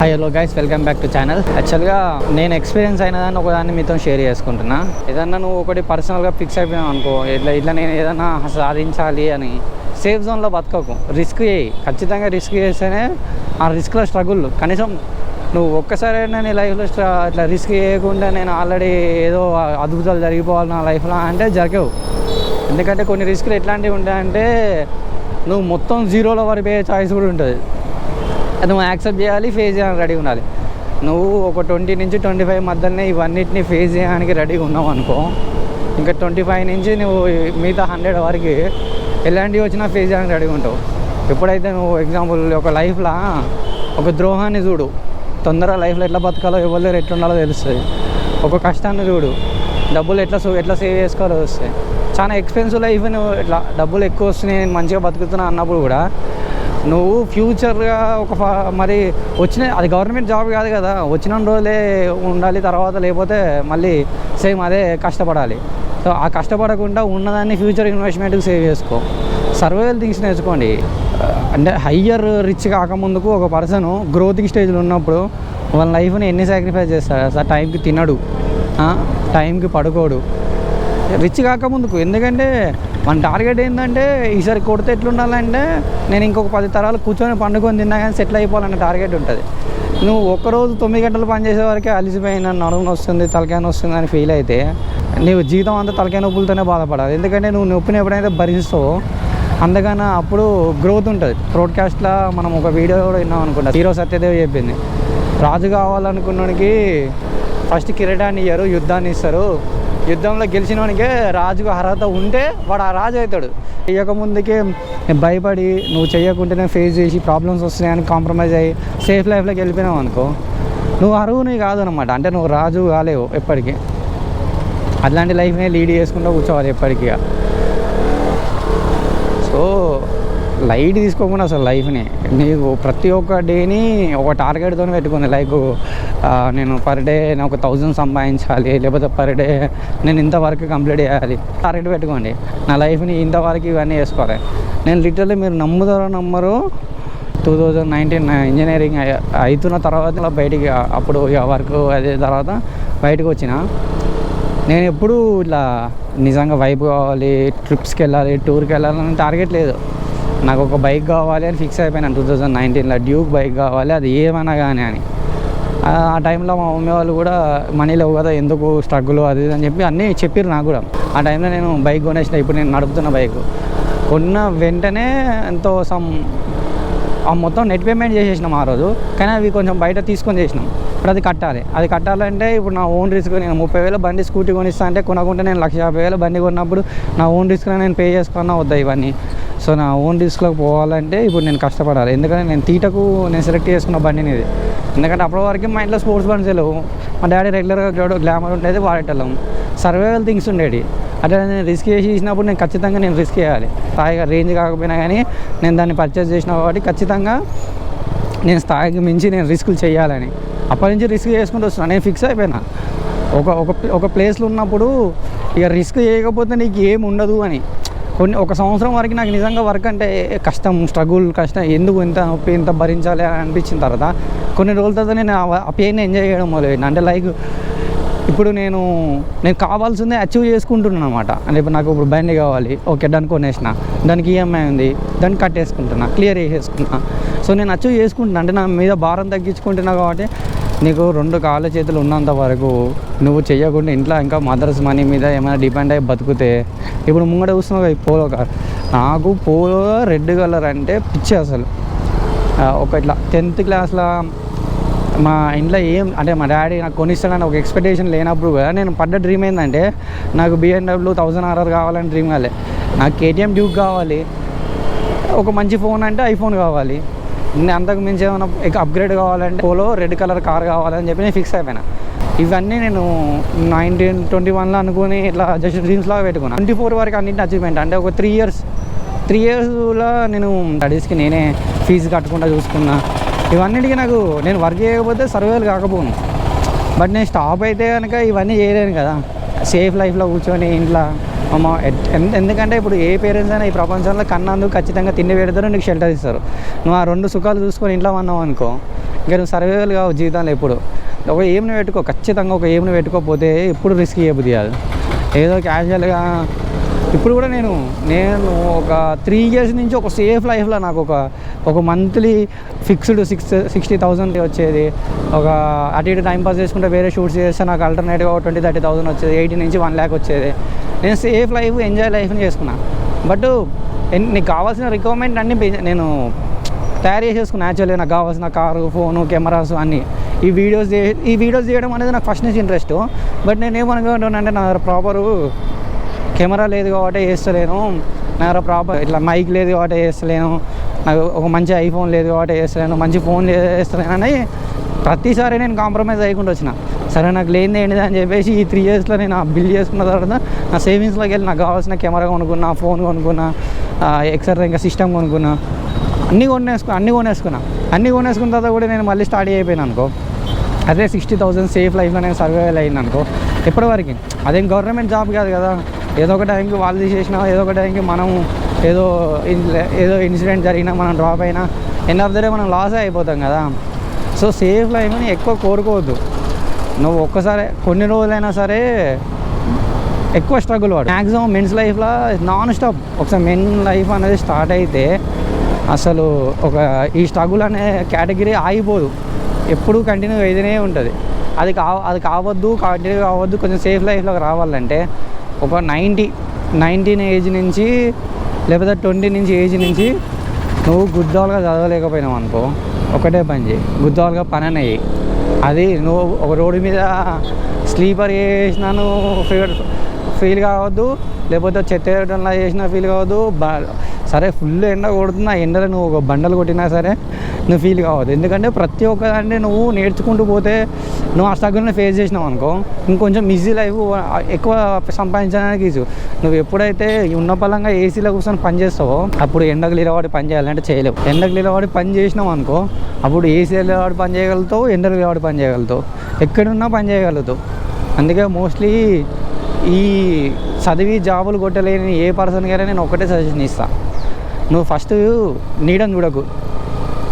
Hi hello guys, welcome back to channel. యాక్చువల్గా నేను experience అయినదాన్ని ఒకదాన్ని మీతో షేర్ చేసుకుంటున్నా. ఏదన్నా నువ్వు ఒకటి పర్సనల్గా ఫిక్స్ అయిపోయావు అనుకో, ఇట్లా నేను ఏదన్నా సాధించాలి అని సేఫ్ జోన్లో బతకకు, రిస్క్ చేయి. ఖచ్చితంగా రిస్క్ చేస్తేనే ఆ రిస్క్లో స్ట్రగుల్ కనీసం నువ్వు ఒక్కసారైనా నీ లైఫ్లో ఇట్లా రిస్క్ చేయకుండా నేను ఆల్రెడీ ఏదో అద్భుతాలు జరిగిపోవాలి నా లైఫ్లో అంటే జరగవు. ఎందుకంటే కొన్ని రిస్కులు ఎట్లాంటివి ఉంటాయంటే నువ్వు మొత్తం జీరోలో వరకు పోయే ఛాయిస్ కూడా ఉంటుంది. అది నువ్వు యాక్సెప్ట్ చేయాలి, ఫేస్ చేయడానికి రెడీ ఉండాలి. నువ్వు ఒక 20 నుంచి 25 మధ్యలోనే ఇవన్నిటిని ఫేస్ చేయడానికి రెడీగా ఉన్నావు అనుకో, ఇంకా 25 నుంచి నువ్వు మిగతా 100 వరకు ఎలాంటివి వచ్చినా ఫేస్ చేయడానికి రెడీగా ఉంటావు. ఎప్పుడైతే నువ్వు ఎగ్జాంపుల్ ఒక లైఫ్లో ఒక ద్రోహాన్ని చూడు, తొందరగా లైఫ్లో ఎట్లా బతకాలో ఎవరి దగ్గర ఎట్లా ఉండాలో తెలుస్తుంది. ఒక కష్టాన్ని చూడు, డబ్బులు ఎట్లా సేవ్ చేసుకోవాలో వస్తాయి. చాలా ఎక్స్పెన్సివ్ లైఫ్, నువ్వు ఇట్లా డబ్బులు ఎక్కువ వస్తున్నాయి నేను మంచిగా బతుకుతున్నా అన్నప్పుడు కూడా నువ్వు ఫ్యూచర్గా మరి వచ్చిన అది గవర్నమెంట్ జాబ్ కాదు కదా, వచ్చిన రోజులే ఉండాలి, తర్వాత లేకపోతే మళ్ళీ సేమ్ అదే కష్టపడాలి. సో ఆ కష్టపడకుండా ఉన్నదాన్ని ఫ్యూచర్ ఇన్వెస్ట్మెంట్కి సేవ్ చేసుకో. సర్వైవల్ థింగ్స్ నేర్చుకోండి. అంటే హయ్యర్ రిచ్ కాకముందుకు ఒక పర్సన్ గ్రోతింగ్ స్టేజ్లో ఉన్నప్పుడు వాళ్ళ లైఫ్ని ఎన్ని సాక్రిఫైస్ చేస్తాడు. అసలు టైంకి తినడు, టైంకి పడుకోడు రిచ్ కాకముందుకు. ఎందుకంటే మన టార్గెట్ ఏంటంటే ఈసారి కొడితే ఎట్లుండాలంటే నేను ఇంకొక 10 తరాలు కూర్చొని పండుకొని తిన్నా కానీ సెటిల్ అయిపోవాలనే టార్గెట్ ఉంటుంది. నువ్వు ఒక్కరోజు 9 గంటలు పనిచేసే వరకే అలిసిపోయిన నడుముని వస్తుంది, తలకాయ వస్తుంది అని ఫీల్ అయితే నీవు జీవితం అంతా తలకాయ నొప్పులతోనే బాధపడాలి. ఎందుకంటే నువ్వు నొప్పిని ఎప్పుడైతే భరిస్తావో అందుకని అప్పుడు గ్రోత్ ఉంటుంది. బ్రాడ్కాస్ట్లో మనం ఒక వీడియో కూడా విన్నాం అనుకుంటా, హీరో సత్యదేవ్ చెప్పింది, రాజు కావాలనుకున్నానికి ఫస్ట్ కిరీటాన్ని ఇయ్యరు, యుద్ధాన్ని ఇస్తారు. యుద్ధంలో గెలిచినవానికే రాజుకు అర్హత ఉంటే వాడు ఆ రాజు అవుతాడు. చేయకముందుకే భయపడి నువ్వు చేయకుంటేనే ఫేస్ చేసి ప్రాబ్లమ్స్ వస్తున్నాయని కాంప్రమైజ్ అయ్యి సేఫ్ లైఫ్లోకి వెళ్ళిపోయినావు అనుకో, నువ్వు అర్హుని కాదు అనమాట. అంటే నువ్వు రాజు కాలేవు ఎప్పటికీ. అట్లాంటి లైఫ్ని లీడ్ చేసుకుంటూ కూర్చోవాలి ఎప్పటికీ. సో లైట్ తీసుకోకుండా అసలు లైఫ్ని నీకు ప్రతి ఒక్క డేని ఒక టార్గెట్తో పెట్టుకుంది. లైక్ నేను పర్ డే నేను ఒక 1000 సంపాదించాలి, లేకపోతే పర్ డే నేను ఇంతవరకు కంప్లీట్ చేయాలి టార్గెట్ పెట్టుకోండి. నా లైఫ్ని ఇంతవరకు ఇవన్నీ చేసుకోవాలి. నేను లిటరల్లీ మీరు నమ్మరు 2019 ఇంజనీరింగ్ అవుతున్న తర్వాత బయటికి అప్పుడు వర్క్ అదే తర్వాత బయటకు వచ్చిన నేను ఎప్పుడూ ఇట్లా నిజంగా వైబ్ కావాలి, ట్రిప్స్కి వెళ్ళాలి, టూర్కి వెళ్ళాలని టార్గెట్ లేదు. నాకు ఒక బైక్ కావాలి అని ఫిక్స్ అయిపోయినాను 2019లో. డ్యూక్ బైక్ కావాలి, అది ఏమైనా కానీ అని. ఆ టైంలో మా మమ్మీ వాళ్ళు కూడా మనీ లేవు కదా, ఎందుకు స్ట్రగుల్ అది అని చెప్పి అన్నీ చెప్పారు నాకు కూడా. ఆ టైంలో నేను బైక్ కొనేసిన, ఇప్పుడు నేను నడుపుతున్న బైక్ కొన్న వెంటనే ఎంతో మొత్తం నెట్ పేమెంట్ చేసేసినాం ఆ రోజు. కానీ అవి కొంచెం బయట తీసుకొని చేసినాం. ఇప్పుడు అది కట్టాలంటే ఇప్పుడు నా ఓన్ రిస్క్. నేను 30,000 బండి స్కూటీ కొనిస్తా అంటే కొనకుంటే నేను 1,50,000 బండి కొన్నప్పుడు నా ఓన్ రిస్క్లో నేను పే చేసుకున్నా వద్దా ఇవన్నీ. సో నా ఓన్ రిస్క్లోకి పోవాలంటే ఇప్పుడు నేను కష్టపడాలి. ఎందుకంటే నేను తీటకు నేను సెలెక్ట్ చేసుకున్న బండిని ఇది. ఎందుకంటే అప్పటి వరకు మా ఇంట్లో స్పోర్ట్స్ బండ్స్ లేవు. మా డాడీ రెగ్యులర్గా గ్లామర్ ఉండేది, వాడేటోళ్ళం. సర్వైవల్ థింగ్స్ ఉండేవి. అట్లా నేను రిస్క్ చేసినప్పుడు నేను ఖచ్చితంగా నేను రిస్క్ చేయాలి. స్థాయిగా రేంజ్ కాకపోయినా కానీ నేను దాన్ని పర్చేస్ చేసిన కాబట్టి ఖచ్చితంగా నేను స్థాయికి మించి నేను రిస్కులు చేయాలని అప్పటి నుంచి రిస్క్ చేసుకుంటూ వస్తున్నాను. నేను ఫిక్స్ అయిపోయినా ఒక ప్లేస్లో ఉన్నప్పుడు ఇక రిస్క్ చేయకపోతే నీకు ఏం ఉండదు అని. ఒక సంవత్సరం వరకు నాకు నిజంగా వర్క్ అంటే కష్టం, ఎందుకు ఇంత నొప్పి ఇంత భరించాలి అని అనిపించిన తర్వాత కొన్ని రోజుల తర్వాత నేను ఆ పెయిన్ ఎంజాయ్ చేయడం మొదలైంది. అంటే లైక్ ఇప్పుడు నేను కావాల్సిందే అచీవ్ చేసుకుంటున్నాను అనమాట. అంటే ఇప్పుడు నాకు ఇప్పుడు బండి కావాలి, ఓకే దాన్ని కొనేసిన, దానికి ఈఎంఐ ఉంది, దాన్ని కట్టేసుకుంటున్నా, క్లియర్ చేసేసుకున్నా. సో నేను అచీవ్ చేసుకుంటున్నా, అంటే నా మీద భారం తగ్గించుకుంటున్నా. కాబట్టి నీకు 2 కాళ్ళ చేతులు ఉన్నంత వరకు నువ్వు చెయ్యకుండా ఇంట్లో ఇంకా మదర్స్ మనీ మీద ఏమైనా డిపెండ్ అయ్యి బతికితే, ఇప్పుడు ముంగట చూస్తున్నావు పోలో కార్. నాకు పోలో రెడ్ కలర్ అంటే పిచ్చి అసలు. ఒక ఇట్లా 10th క్లాస్లో మా ఇంట్లో అంటే మా డాడీ నాకు కొనిస్తాడని ఒక ఎక్స్పెక్టేషన్ లేనప్పుడు కూడా నేను పడ్డ డ్రీమ్ ఏంటంటే నాకు BMW 1000RR కావాలని డ్రీమ్ కాలే. నాకు KTM డ్యూక్ కావాలి, ఒక మంచి ఫోన్ అంటే ఐఫోన్ కావాలి. నేను అంతకు మించి ఏమైనా అప్గ్రేడ్ కావాలంటే పోలో రెడ్ కలర్ కార్ కావాలని చెప్పి నేను ఫిక్స్ అయిపోయినా. ఇవన్నీ నేను 1921లో అనుకుని ఇట్లా జస్ట్ డ్రీమ్స్ లాగా పెట్టుకున్నాను. 24 వరకు అన్నింటిని అచీవ్మెంట్. అంటే ఒక 3 ఇయర్స్లో నేను స్టడీస్కి నేనే ఫీజు కట్టకుండా చూసుకున్నా. ఇవన్నిటికీ నేను వర్క్ చేయకపోతే సర్వైవల్ కాకపోను. బట్ నేను స్టాప్ అయితే కనుక ఇవన్నీ చేయలేను కదా. సేఫ్ లైఫ్లో కూర్చొని ఇంట్లో ఎందుకంటే ఇప్పుడు ఏ పేరెంట్స్ అయినా ఈ ప్రపంచంలో కన్నందుకు ఖచ్చితంగా తిండి పెడతారు, నీకు షెల్టర్ ఇస్తారు. నువ్వు ఆ 2 సుఖాలు చూసుకొని ఇంట్లో ఉన్నావు అనుకో, ఇంకా నువ్వు సర్వైవల్ కావు జీవితంలో ఎప్పుడు. ఒక ఏమ్ని పెట్టుకో, ఖచ్చితంగా ఒక ఏమ్ని పెట్టుకోకపోతే ఎప్పుడు రిస్క్ చేయబుద్ది కాదు. ఏదో క్యాజువల్గా ఇప్పుడు కూడా నేను ఒక 3 years నుంచి ఒక సేఫ్ లైఫ్లో నాకు ఒక మంత్లీ ఫిక్స్డ్ 60,000 వచ్చేది. ఒక అటు ఇటు టైం పాస్ చేసుకుంటే వేరే షూట్స్ చేస్తే నాకు ఆల్టర్నేట్గా 20-30,000 వచ్చేది. 80 నుంచి 1 lakh వచ్చేది. నేను సేఫ్ లైఫ్, ఎంజాయ్ లైఫ్ని చేసుకున్నాను. బట్ నీకు కావాల్సిన రిక్వైర్మెంట్ అన్నీ నేను తయారు చేసేసుకున్నాను. యాక్చువల్లీ నాకు కావాల్సిన కారు, ఫోను, కెమెరాస్ అన్నీ. ఈ వీడియోస్ చేయడం అనేది నాకు ఫస్ట్ నుంచి ఇంట్రెస్ట్. బట్ నేను ఏమనుకుంటున్నానంటే నా ప్రాపరు కెమెరా లేదు కాబట్టి వేస్తలేను, నా దగ్గర ప్రాపర్ ఇట్లా మైక్ లేదు కాబట్టి వేస్తలేను, నాకు ఒక మంచి ఐఫోన్ లేదు కాబట్టి వేస్తలేను, మంచి ఫోన్ వేస్తలేను అని ప్రతిసారి నేను కాంప్రమైజ్ అయ్యకుండా వచ్చిన. సరే నాకు లేనిది ఏంటిది అని చెప్పేసి ఈ 3 yearsలో నేను బిల్ చేసుకున్న తర్వాత నా సేవింగ్స్లోకి వెళ్ళి నాకు కావాల్సిన కెమెరా కొనుక్కున్నా, ఫోన్ కొనుక్కున్నా, ఎక్సెట్రా ఇంకా సిస్టమ్ కొనుక్కున్నా, అన్నీ కొనేసుకున్న తర్వాత కూడా నేను మళ్ళీ స్టార్ట్ అయిపోయాను అనుకో. అదే 60,000 సేఫ్ లైఫ్లో నేను సర్వైవల్ అయ్యింది అనుకో. ఎప్పటివరకు అదేం గవర్నమెంట్ జాబ్ కాదు కదా, ఏదో ఒక టైంకి వాళ్ళు తీసేసినా, ఏదో ఒక టైంకి మనం ఏదో ఇన్సిడెంట్ జరిగినా మనం డ్రాప్ అయినా ఎండ్ ఆఫ్ ద డే మనం లాస్ అయిపోతాం కదా. సో సేఫ్ లైఫ్ని ఎక్కువ కోరుకోవద్దు. నువ్వు ఒక్కసారి కొన్ని రోజులైనా సరే ఎక్కువ స్ట్రగుల్ వాడు. మ్యాక్సిమం మెన్స్ లైఫ్లో నాన్ స్టాప్. ఒకసారి మెన్ లైఫ్ అనేది స్టార్ట్ అయితే అసలు ఈ స్ట్రగుల్ అనే కేటగిరీ ఆగిపోదు, ఎప్పుడూ కంటిన్యూ అయితేనే ఉంటుంది. అది కంటిన్యూ కావద్దు. కొంచెం సేఫ్ లైఫ్లోకి రావాలంటే ఒక 19 ఏజ్ నుంచి లేకపోతే 20 నుంచి ఏజ్ నుంచి నువ్వు గుద్దాలుగా చదవలేకపోయినావు అనుకో, ఒకటే పని చేయి, గుద్దాలుగా పని అనేవి. అది నువ్వు ఒక రోడ్డు మీద స్లీపర్ చేసినా నువ్వు ఫీల్ కావద్దు, లేకపోతే చెత్తలా చేసినా ఫీల్ కావద్దు. సరే ఫుల్ ఎండ కొడుతున్నా, ఎండలో నువ్వు ఒక బండలు కొట్టినా సరే నువ్వు ఫీల్ కావద్దు. ఎందుకంటే ప్రతి ఒక్కదాన్ని నువ్వు నేర్చుకుంటూ పోతే నువ్వు ఆ స్ట్రగుల్ని ఫేస్ చేసినావు అనుకో, ఇంకొంచెం ఈజీ లైఫ్ ఎక్కువ సంపాదించడానికి ఈజీ. నువ్వు ఎప్పుడైతే ఉన్న పలంగా ఏసీలో కూర్చొని పని చేస్తావో అప్పుడు ఎండకు నిలబడి పని చేయాలంటే చేయలేవు. ఎండకు నిలబడి పని చేసినావు అనుకో, అప్పుడు ఏసీలో నిలబడి పని చేయగలుగుతావు, ఎండకు నిలబడి పని చేయగలుగుతావు, ఎక్కడున్నా పని చేయగలుగుతావు. అందుకే మోస్ట్లీ ఈ చదివి జాబులు కొట్టలేని ఏ పర్సన్కైనా నేను ఒకటే సజెషన్ ఇస్తాను, నువ్వు ఫస్ట్ నీడని చూడకు.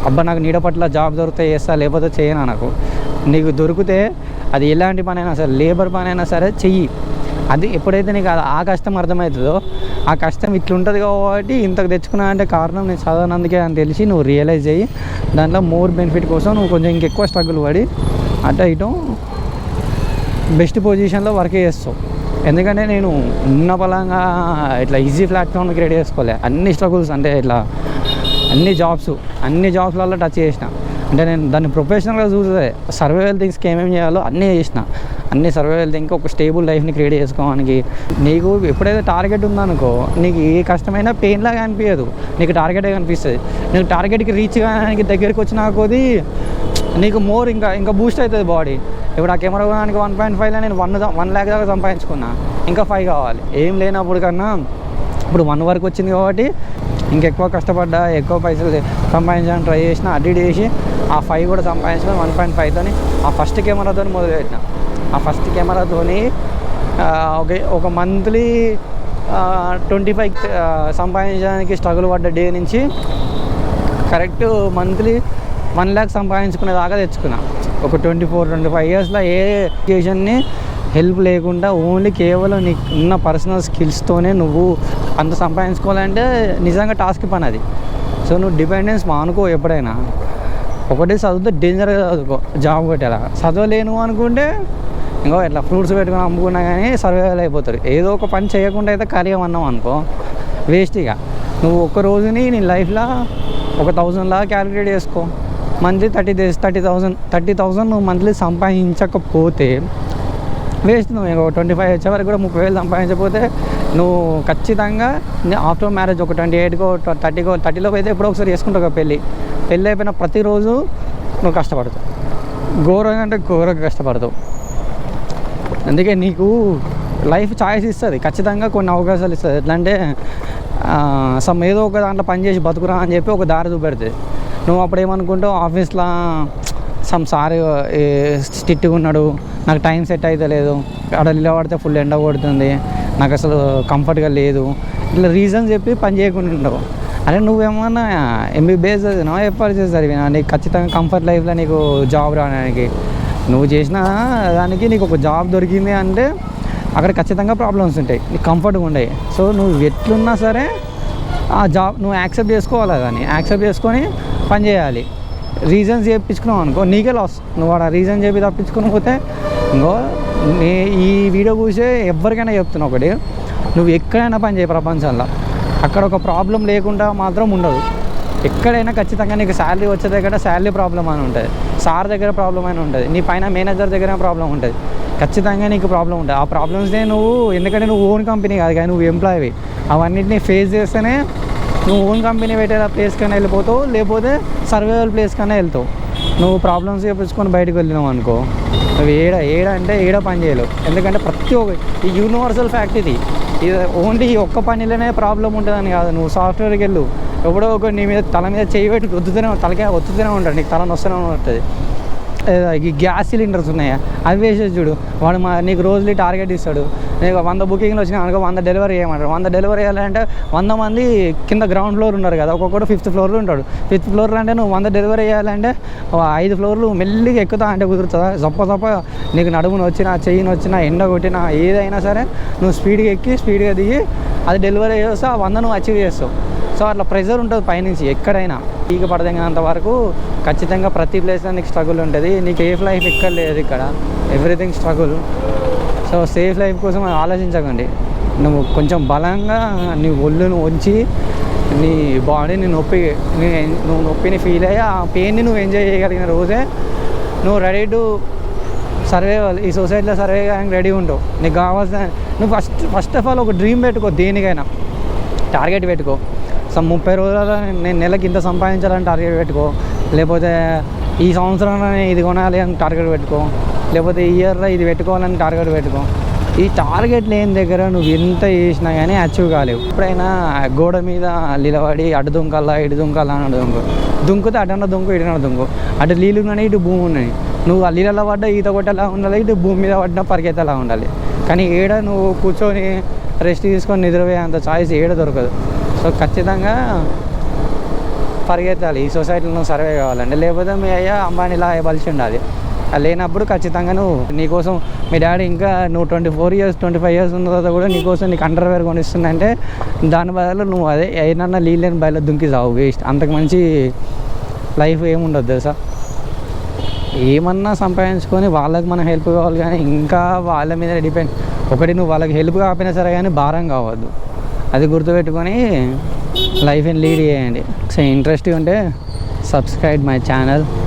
అబ్బా నాకు నీడ పట్ల జాబ్ దొరికితే చేస్తా, లేకపోతే చేయను నాకు. నీకు దొరికితే అది ఎలాంటి పని అయినా సరే, లేబర్ పని అయినా సరే చెయ్యి. అది ఎప్పుడైతే నీకు ఆ కష్టం అర్థమవుతుందో, ఆ కష్టం ఇట్లుంటుంది కాబట్టి ఇంతకు తెచ్చుకున్నా అంటే కారణం నేను చదవనందుకే అని తెలిసి నువ్వు రియలైజ్ అయ్యి దాంట్లో మోర్ బెనిఫిట్ కోసం నువ్వు కొంచెం ఇంకెక్కువ స్ట్రగుల్ పడి అటు ఇటు బెస్ట్ పొజిషన్లో వర్క్ చేస్తావు. ఎందుకంటే నేను ఉన్న పలంగా ఇట్లా ఈజీ ప్లాట్ఫామ్ క్రియేట్ చేసుకోలే. అన్ని స్ట్రగుల్స్ అంటే ఇట్లా అన్ని జాబ్స్లలో టచ్ చేసిన. అంటే నేను దాన్ని ప్రొఫెషనల్గా చూసే సర్వైవల్ థింగ్స్కి ఏమేమి చేయాలో అన్నీ చేసిన. అన్ని సర్వైవల్ థింగ్కి ఒక స్టేబుల్ లైఫ్ని క్రియేట్ చేసుకోవడానికి నీకు ఎప్పుడైతే టార్గెట్ ఉందనుకో, నీకు ఏ కష్టమైనా పెయిన్లాగా అనిపించదు, నీకు టార్గెటే కనిపిస్తుంది. నీకు టార్గెట్కి రీచ్ కావడానికి దగ్గరికి వచ్చినా కొద్దీ నీకు మోర్ ఇంకా బూస్ట్ అవుతుంది బాడీ. ఇప్పుడు ఆ కెమెరా కొనడానికి 1.5లో నేను 1 lakh దాకా సంపాదించుకున్నా, ఇంకా 5 కావాలి. ఏం లేనప్పుడు కన్నా ఇప్పుడు 1 వరకు వచ్చింది కాబట్టి ఇంకెక్కువ కష్టపడ్డా, ఎక్కువ పైసలు సంపాదించడానికి ట్రై చేసిన, అడ్డి చేసి ఆ 5 కూడా సంపాదించుకొని 1.5తోని ఆ ఫస్ట్ కెమెరాతో మొదలుపెట్టిన. ఆ ఫస్ట్ కెమెరాతో ఒక మంత్లీ 25 సంపాదించడానికి స్ట్రగుల్ పడ్డ డే నుంచి కరెక్ట్ మంత్లీ 1 lakh సంపాదించుకునేదాకా తెచ్చుకున్నా. ఒక 24-25 yearsలో ఏ ఎడ్యుకేషన్ని హెల్ప్ లేకుండా ఓన్లీ కేవలం నీకు ఉన్న పర్సనల్ స్కిల్స్తోనే నువ్వు అంత సంపాదించుకోవాలంటే నిజంగా టాస్క్ పని అది. సో నువ్వు డిపెండెన్స్ మానుకో. ఎప్పుడైనా ఒకటే చదివితే డేంజర్గా చదువుకో, జాబ్ కొట్టేలా. చదవలేను అనుకుంటే ఇంకో ఇట్లా ఫ్రూట్స్ పెట్టుకుని అమ్ముకున్నా కానీ సర్వైవల్ అయిపోతారు. ఏదో ఒక పని చేయకుండా అయితే ఖాళీ అన్నావు అనుకో వేస్ట్గా. నువ్వు ఒక్క రోజుని నీ లైఫ్లో ఒక 1,000 లాగా క్యాలిక్యులేట్ చేసుకో. మంత్లీ 30,000 నువ్వు మంత్లీ సంపాదించకపోతే వేస్ట్. నువ్వు 25 వచ్చే వరకు కూడా 30,000 సంపాదించకపోతే నువ్వు ఖచ్చితంగా ఆఫ్టర్ మ్యారేజ్ ఒక 28కో 30లోకి అయితే ఎప్పుడో ఒకసారి చేసుకుంటావు పెళ్ళి అయిపోయిన ప్రతిరోజు నువ్వు కష్టపడతావు, ఘోరంగా అంటే ఘోరంగా కష్టపడతావు. అందుకే నీకు లైఫ్ ఛాయిస్ ఇస్తుంది, ఖచ్చితంగా కొన్ని అవకాశాలు ఇస్తుంది. ఎట్లా అంటే ఏదో ఒక దాంట్లో పని చేసి బతుకురా అని చెప్పి ఒక దారి చూపెడుతుంది. నువ్వు అప్పుడు ఏమనుకుంటావు, ఆఫీస్లో సారీ స్ట్రిక్ట్గా ఉన్నాడు, నాకు టైం సెట్ అయితే లేదు, అక్కడ నిలబడితే ఫుల్ ఎండ కొడుతుంది, నాకు అసలు కంఫర్ట్గా లేదు, ఇట్లా రీజన్ చెప్పి పని చేయకుండా ఉండవు. అరే నువ్వేమన్నా ఎంబీబీఎస్ చదివినావా ఎఫ్ఆర్సీఎస్ చదివినా నీకు ఖచ్చితంగా కంఫర్ట్ లైఫ్లో నీకు జాబ్ రావడానికి? నువ్వు చేసిన దానికి నీకు ఒక జాబ్ దొరికింది అంటే అక్కడ ఖచ్చితంగా ప్రాబ్లమ్స్ ఉంటాయి, నీకు కంఫర్ట్గా ఉండవు. సో నువ్వు ఎట్లున్నా సరే ఆ జాబ్ నువ్వు యాక్సెప్ట్ చేసుకోవాలి, దాన్ని యాక్సెప్ట్ చేసుకొని పని చేయాలి. రీజన్స్ చేయించుకున్నావు అనుకో నీకే లాస్. నువ్వు ఆ రీజన్ చెప్పి తప్పించుకుని పోతే ఇంకో ఈ వీడియో చూసే ఎవరికైనా చెప్తున్నా ఒకటి, నువ్వు ఎక్కడైనా పని చేయి ప్రపంచంలో, అక్కడ ఒక ప్రాబ్లం లేకుండా మాత్రం ఉండదు. ఎక్కడైనా ఖచ్చితంగా నీకు శాలరీ వచ్చే దగ్గర శాలరీ ప్రాబ్లం అని ఉంటుంది, సార్ దగ్గర ప్రాబ్లం అని ఉంటుంది, నీ పైన మేనేజర్ దగ్గర ప్రాబ్లం ఉంటుంది, ఖచ్చితంగా నీకు ప్రాబ్లం ఉంటుంది. ఆ ప్రాబ్లమ్స్నే నువ్వు, ఎందుకంటే నువ్వు ఓన్ కంపెనీ కాదు కానీ నువ్వు ఎంప్లాయీ, అవన్నిటిని ఫేస్ చేస్తేనే నువ్వు ఓన్ కంపెనీ పెట్టే ప్లేస్ కన్నా వెళ్ళిపోతావు, లేకపోతే సర్వైవల్ ప్లేస్ కన్నా వెళ్తావు. నువ్వు ప్రాబ్లమ్స్ చేపించుకొని బయటకు వెళ్ళినావు అనుకో, నువ్వు ఏడ పని చేయలేవు. ఎందుకంటే ప్రతి ఒక్క ఈ యూనివర్సల్ ఫ్యాక్ట్ ఇది ఓన్లీ ఈ ఒక్క పనిలోనే ప్రాబ్లం ఉంటుందని కాదు. నువ్వు సాఫ్ట్వేర్కి వెళ్ళు, ఎవడో ఒక నీ మీద తల మీద చేయి పెట్టి తలకాయ ఒత్తుతూనే ఉంటాడు, నీకు తల నొస్తూనే ఉంటుంది. ఈ గ్యాస్ సిలిండర్స్ ఉన్నాయా అవి వేసేసి చూడు, వాడు నీకు రోజులీ టార్గెట్ ఇస్తాడు. నీకు 100 బుకింగ్లు వచ్చినా అనుకో 100 డెలివరీ చేయమంటారు. 100 డెలివరీ చేయాలంటే 100 మంది కింద గ్రౌండ్ ఫ్లోర్ ఉన్నారు కదా, ఒక్కొక్కడు 5th ఫ్లోర్లో ఉంటాడు. 5th ఫ్లోర్లో అంటే నువ్వు 100 డెలివరీ చేయాలంటే 5 ఫ్లోర్లు మెల్లిగా ఎక్కుతా అంటే కుదురుతుందా? జప్ప నీకు నడుమును వచ్చినా చెయ్యిని వచ్చినా ఎండ కొట్టినా ఏదైనా సరే నువ్వు స్పీడ్గా ఎక్కి స్పీడ్గా దిగి అది డెలివరీ చేస్తే ఆ 100 నువ్వు అచీవ్ చేస్తావు. సో అట్లా ప్రెషర్ ఉంటుంది పైనుంచి ఎక్కడైనా. పీక పడదగినంత వరకు ఖచ్చితంగా ప్రతి ప్లేస్లో నీకు స్ట్రగుల్ ఉంటుంది. నీకు సేఫ్ లైఫ్ ఎక్కడ లేదు, ఇక్కడ everything struggle. So safe life కోసం ఆలోచించకండి. నువ్వు కొంచెం బలంగా నీ ఒళ్ళును ఉంచి నీ బాడీని నువ్వు నొప్పిని ఫీల్ అయ్యి ఆ పెయిన్ని నువ్వు ఎంజాయ్ చేయగలిగిన రోజే నువ్వు రెడీ టు సర్వైవల్, ఈ సొసైటీలో సర్వే చేయడానికి రెడీ ఉంటావు. నీకు కావాల్సిన నువ్వు ఫస్ట్ ఆఫ్ ఆల్ ఒక డ్రీమ్ పెట్టుకో, దేనికైనా టార్గెట్ పెట్టుకో. సో 30 రోజులలో నేను నెలకి ఇంత సంపాదించాలని టార్గెట్ పెట్టుకో, లేకపోతే ఈ సంవత్సరంలో ఇది కొనాలి అని టార్గెట్ పెట్టుకో, లేకపోతే ఈ ఇయర్లో ఇది పెట్టుకోవాలని టార్గెట్ పెట్టుకో. ఈ టార్గెట్ లేని దగ్గర నువ్వు ఎంత చేసినా కానీ అచీవ్ కాలేవు. ఎప్పుడైనా గోడ మీద నిలబడి అటు దుంకాలా ఇటు దుంకాలా అని దుంకుతే అటన్నా దుంకు ఇటన్నా దుంకు, అటు నీళ్ళు ఉన్నాయి ఇటు భూమి ఉన్నాయి. నువ్వు ఆ నీళ్ళలో పడ్డా ఈత కొట్టేలా ఉండాలి, ఇటు భూమి మీద పడ్డా పరిగెత్తేలా ఉండాలి. కానీ ఏడ నువ్వు కూర్చొని రెస్ట్ తీసుకొని నిద్రపోయే అంత చాయిస్ ఏడ దొరకదు. సో ఖచ్చితంగా పరిగెత్తాలి ఈ సొసైటీలో సర్వే కావాలంటే, లేకపోతే మీ అయ్యా అంబానీలా అయ్యవలసి ఉండాలి. లేనప్పుడు ఖచ్చితంగా నీకోసం మీ డాడీ ఇంకా నువ్వు 24 years 25 years ఉన్న తర్వాత కూడా నీకోసం నీకు అండర్వేర్ కొనిస్తుందంటే దాని బదులు నువ్వు అదే ఏదన్నా నీళ్ళని బయట దుంకి చావు, వేస్ట్. అంతకు మంచి లైఫ్ ఏముండదు తెలుసా. ఏమన్నా సంపాదించుకొని వాళ్ళకి మనం హెల్ప్ కావాలి కానీ ఇంకా వాళ్ళ మీద డిపెండ్. ఒకటి నువ్వు వాళ్ళకి హెల్ప్ కాకపోయినా సరే కానీ భారం కావద్దు, అది గుర్తుపెట్టుకొని లైఫ్ని లీడ్ చేయండి. సో ఇంట్రెస్ట్గా ఉంటే సబ్స్క్రైబ్ మై ఛానల్.